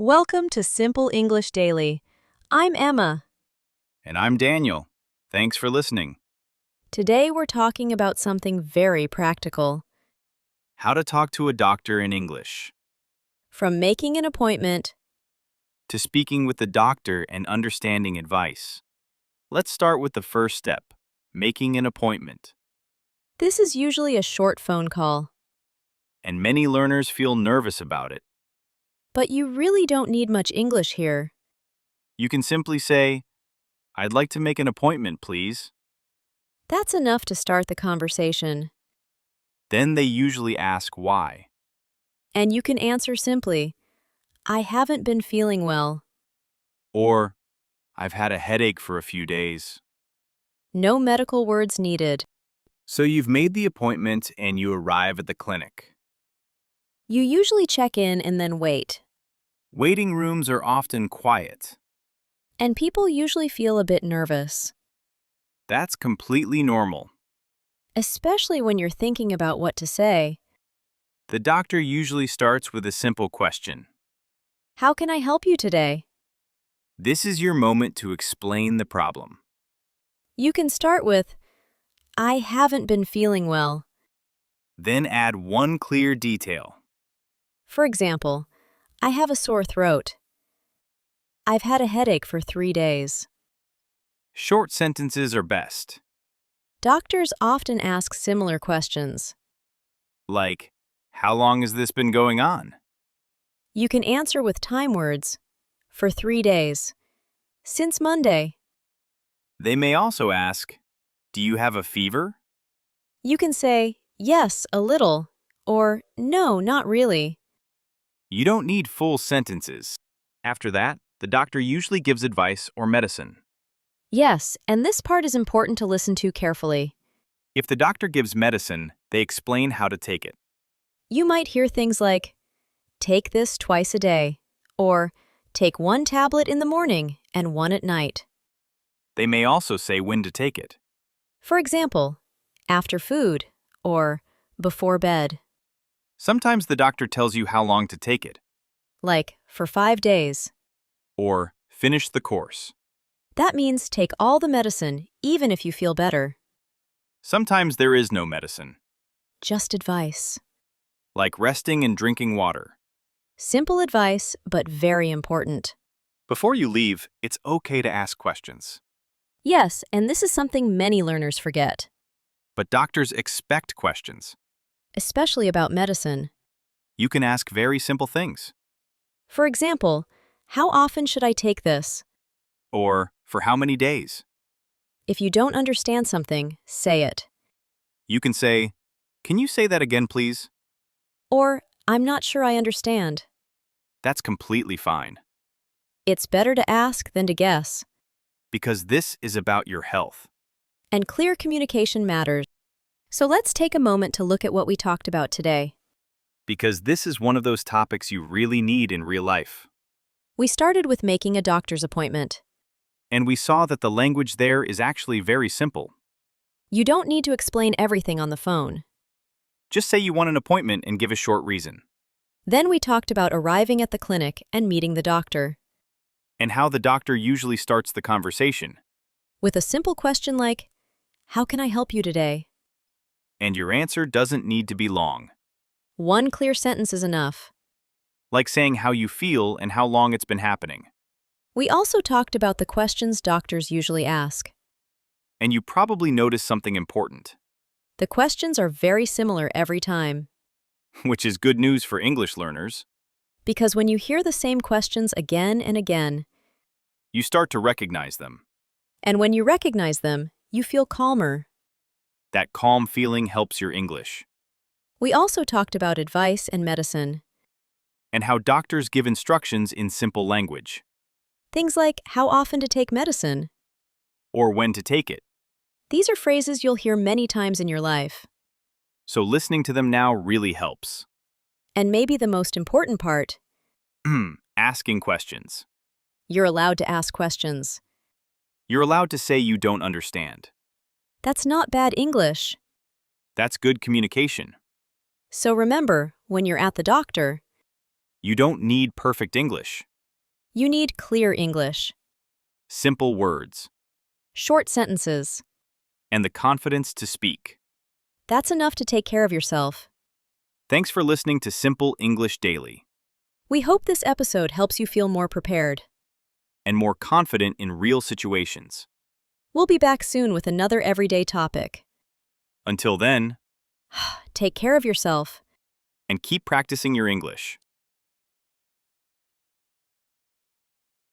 Welcome to Simple English Daily. I'm Emma. And I'm Daniel. Thanks for listening. Today we're talking about something very practical. How to talk to a doctor in English. From making an appointment, To speaking with the doctor and understanding advice. Let's start with the first step, making an appointment. this is usually a short phone call, And many learners feel nervous about it. but you really don't need much English here. You can simply say, "I'd like to make an appointment, please." That's enough to start the conversation. Then they usually ask why. And you can answer simply, I haven't been feeling well. Or, "I've had a headache for a few days." No medical words needed. So you've made the appointment and you arrive at the clinic. You usually check in and then wait. Waiting rooms are often quiet. And people usually feel a bit nervous, That's completely normal. especially when you're thinking about what to say. The doctor usually starts with a simple question. How can I help you today? This is your moment to explain the problem. You can start with, I haven't been feeling well. Then add one clear detail. For example, I have a sore throat. I've had a headache for 3 days. Short sentences are best, Doctors often ask similar questions. like, "How long has this been going on?" You can answer with time words. For 3 days. Since Monday. They may also ask, "Do you have a fever?" You can say, yes, a little, or no, not really. You don't need full sentences. After that, the doctor usually gives advice or medicine. Yes, and this part is important to listen to carefully. If the doctor gives medicine, they explain how to take it. You might hear things like, take this twice a day, or take 1 tablet in the morning and 1 at night. They may also say when to take it. For example, after food, or before bed, Sometimes the doctor tells you how long to take it, like for 5 days. or finish the course. That means take all the medicine, even if you feel better. Sometimes there is no medicine, Just advice. like resting and drinking water. Simple advice, but very important. Before you leave, it's okay to ask questions. Yes, and this is something many learners forget, But doctors expect questions. especially about medicine. You can ask very simple things. For example, how often should I take this? Or, for how many days? If you don't understand something, say it. You can say, "Can you say that again, please?" Or, I'm not sure I understand. That's completely fine, It's better to ask than to guess. because this is about your health. And clear communication matters. So let's take a moment to look at what we talked about today. Because this is one of those topics you really need in real life. We started with making a doctor's appointment. And we saw that the language there is actually very simple. You don't need to explain everything on the phone. Just say you want an appointment and give a short reason. Then we talked about arriving at the clinic and meeting the doctor. And how the doctor usually starts the conversation. With a simple question like, how can I help you today? And your answer doesn't need to be long. 1 clear sentence is enough. Like saying how you feel and how long it's been happening. We also talked about the questions doctors usually ask. And you probably noticed something important, The questions are very similar every time. which is good news for English learners. Because when you hear the same questions again and again, You start to recognize them. and when you recognize them, you feel calmer. That calm feeling helps your English. We also talked about advice and medicine. And how doctors give instructions in simple language. Things like how often to take medicine. Or when to take it. These are phrases you'll hear many times in your life. So listening to them now really helps. And maybe the most important part, Asking questions. you're allowed to ask questions. You're allowed to say you don't understand. That's not bad English. That's good communication. So remember, when you're at the doctor, You don't need perfect English. You need clear English, simple words, short sentences. and the confidence to speak. That's enough to take care of yourself. Thanks for listening to Simple English Daily We hope this episode helps you feel more prepared. and more confident in real situations. We'll be back soon with another everyday topic. Until then, Take care of yourself. and keep practicing your English.